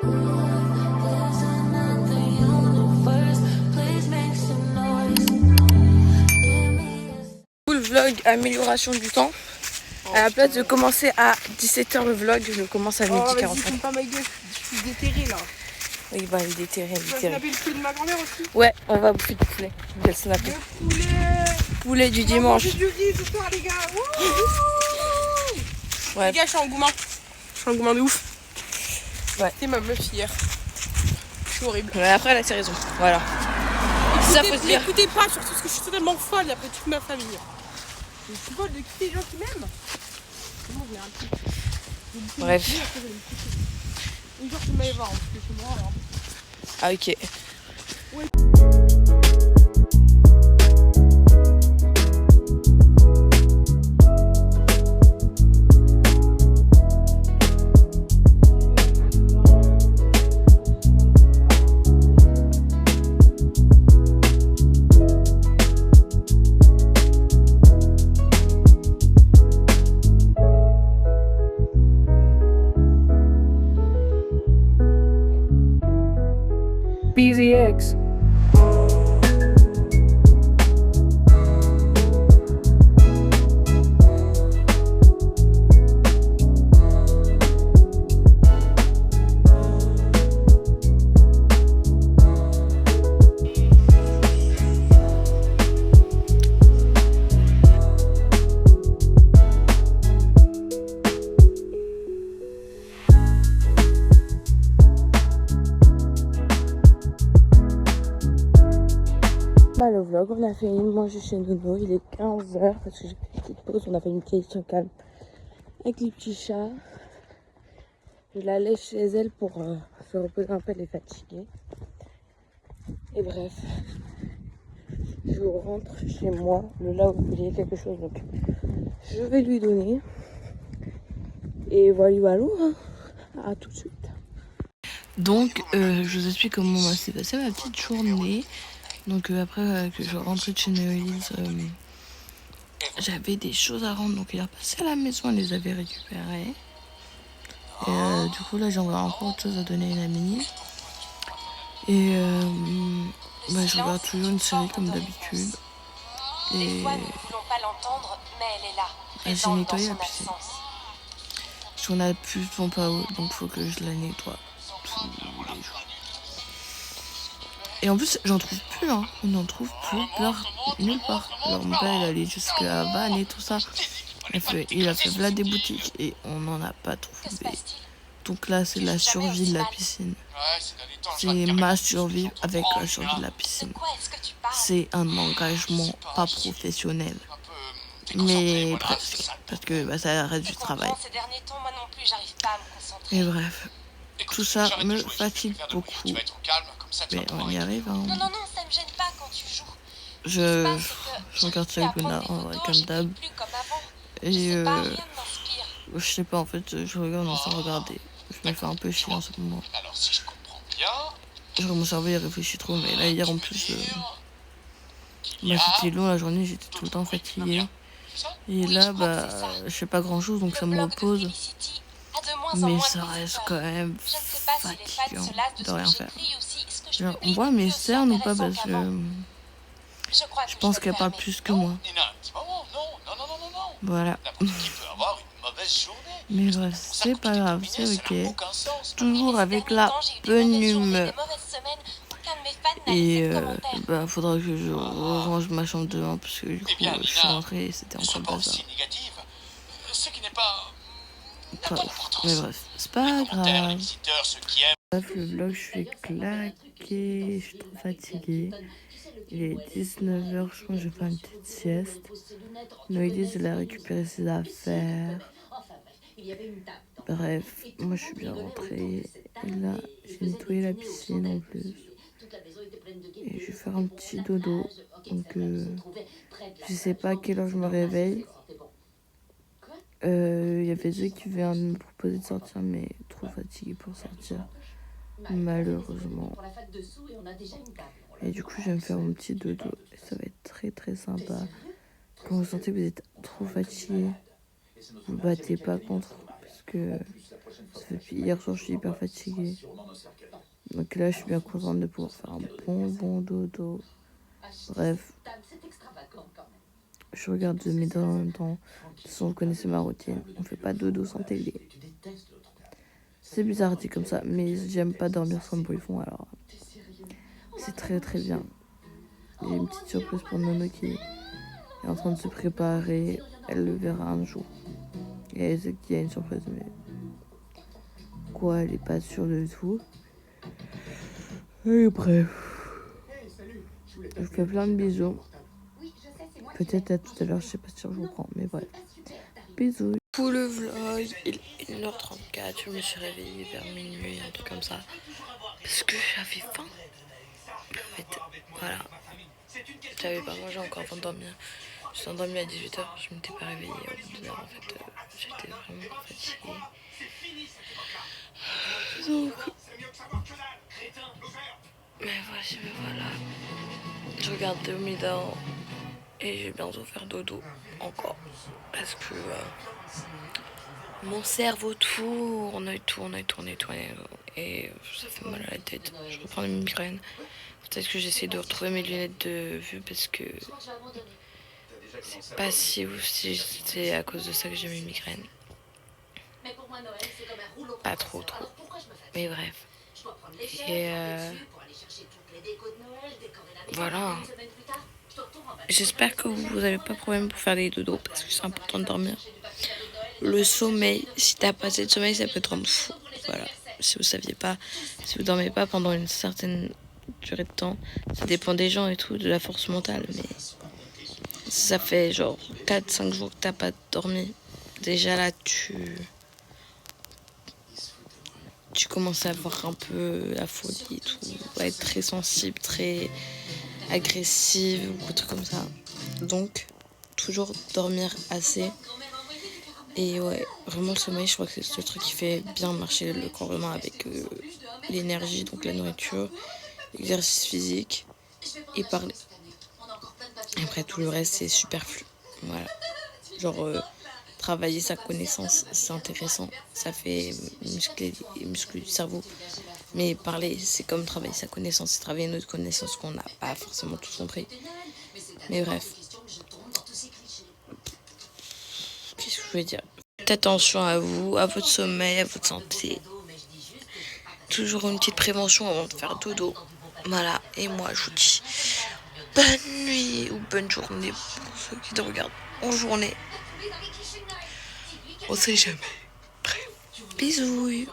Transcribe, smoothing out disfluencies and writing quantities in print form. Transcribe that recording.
Le vlog amélioration du temps. À la place de commencer à 17h le vlog, je le commence à 12h45. Vas-y, filme pas ma gueule, je suis déterré là. Oui, bah il est déterré, Tu vas snapper le poulet de ma grand-mère aussi? Ouais, on va bouffer du poulet. Je vais le snapper. Le poulet. Poulet du dimanche. J'ai du riz ce soir les gars. Ouais. Les gars, je suis en gourmand. Je suis en gourmand de ouf. Ouais. C'était ma meuf hier. Je suis horrible. Ouais, après elle a ses raisons. Voilà. Ça faut se dire. N'écoutez pas, surtout parce que je suis totalement folle après toute ma famille. Je suis folle de quitter les gens qui m'aiment. C'est bon, je l'ai un petit. Bref. Une jour tu m'allais voir, parce que c'est moi. Ah ok. Ouais. BZX. Le vlog, on a fait manger chez Nono, il est 15h parce que j'ai fait une petite pause, on a fait une question calme avec les petits chats. Je la laisse chez elle pour se reposer un peu, elle est fatiguée. Et bref, je rentre chez moi, Lola a oublié quelque chose donc je vais lui donner. Et voilà, voilà, à tout de suite. Donc, je vous explique comment s'est passée ma petite journée. Donc après que je rentrais de chez Néolise, j'avais des choses à rendre. Donc il est repassé à la maison, elle les avait récupérées. Et du coup là j'ai encore autre chose à donner à une amie. Et bah, je regarde toujours une série comme d'habitude. Et j'ai nettoyé la piscine. Parce qu'on a plus de pompe à eau, donc faut que je la nettoie tous les jours. Et en plus, j'en trouve plus, hein. On n'en trouve plus nulle part. Alors, mon père, il allait jusqu'à Vannes et tout ça. Il a fait là des boutiques et on n'en a pas trouvé. Donc là, c'est la survie de la piscine. C'est ma survie avec la survie de la piscine. C'est un engagement pas professionnel. Mais presque. Parce que bah, ça reste du travail. Et bref. Tout ça me fatigue beaucoup. Mais on y arrive, hein. Non, ça me gêne pas quand tu joues. Je regarde ça avec Luna, en vrai, comme d'hab. Et je sais pas, en fait, je regarde sans regarder. Je me fais un peu chier en ce moment. Genre, mon cerveau il réfléchit trop, mais là, hier en plus, bah, c'était long la journée, j'étais tout le temps fatiguée. Et là, bah, je fais pas grand chose, donc ça me repose. Mais ça reste quand même fatigant de rien faire. Genre, on voit mes cernes ou pas parce que je pense qu'elle parle plus que moi. Voilà. Mais bref, c'est pas grave, c'est ok. Toujours avec la bonne humeur. Et bah faudra que je range ma chambre demain parce que du coup je suis rentrée et c'était encore le bazar. Mais bref, c'est pas grave. Bref, le vlog, je suis claquée, je suis trop fatiguée. Il est 19h, je pense que je vais faire une petite sieste. Noélie, elle a récupéré ses affaires. Bref, moi je suis bien rentrée. Et là, j'ai nettoyé la piscine en plus. Et je vais faire un petit dodo. Donc, je sais pas à quelle heure je me réveille. Il y avait ceux qui viennent me proposer de sortir, mais trop fatiguée pour sortir. Malheureusement. Et du coup, je vais me faire mon petit dodo. Et ça va être très très sympa. Quand vous sentez que vous êtes trop fatigué, vous battez pas contre. Parce que que depuis hier soir, je suis hyper fatiguée. Donc là, je suis bien contente de pouvoir faire un bon dodo. Bref, je regarde The Middle en même temps. De toute façon, vous connaissez ma routine. On fait pas dodo sans télé. C'est bizarre dit comme ça, mais j'aime pas dormir sans bruit fond, alors c'est très bien. Il y a une petite surprise pour Nono qui est en train de se préparer. Elle le verra un jour. Et elle sait qu'il y a une surprise, mais quoi, elle est pas sûre de tout. Et bref, je vous fais plein de bisous. Peut-être à tout à l'heure, je sais pas si je vous prends, mais bref. Bisous. Pour le vlog, il est 1h34, je me suis réveillée vers minuit, un truc comme ça. Parce que j'avais faim. En fait, voilà. J'avais pas mangé encore avant de dormir. Je suis endormie à 18h, je m'étais pas réveillée au bout d'une heure en fait. J'étais vraiment fatiguée. Donc... Mais voilà. Je regarde The Middle et je vais bientôt faire dodo encore. Parce que mon cerveau tourne et ça fait mal à la tête. Je reprends une migraine. Peut-être que j'essaie de retrouver mes lunettes de vue parce que c'est pas si ouf si c'est à cause de ça que j'ai mes migraines. Pas trop. Mais bref. Et voilà. J'espère que vous n'avez pas de problème pour faire des dodos parce que c'est important de dormir. Le sommeil, si t'as pas assez de sommeil, ça peut te rendre fou. Voilà. Si vous saviez pas, si vous dormez pas pendant une certaine durée de temps, ça dépend des gens et tout, de la force mentale. Mais ça fait genre 4-5 jours que t'as pas dormi. Déjà là, tu commences à avoir un peu la folie et tout, à être très sensible, très agressive ou autre comme ça. Donc, toujours dormir assez. Et ouais, vraiment le sommeil, je crois que c'est le truc qui fait bien marcher le corps humain avec l'énergie, donc la nourriture, l'exercice physique et parler. Et après, tout le reste, c'est superflu. Voilà. Genre, travailler sa connaissance, c'est intéressant. Ça fait muscler du cerveau. Mais parler, c'est comme travailler sa connaissance. C'est travailler notre connaissance qu'on n'a pas forcément tous compris. Mais bref. Qu'est-ce que je veux dire ? Faites attention à vous, à votre sommeil, à votre santé. Toujours une petite prévention avant de faire dodo. Voilà. Et moi, je vous dis bonne nuit ou bonne journée pour ceux qui te regardent en journée. On sait jamais. Bref. Bisous.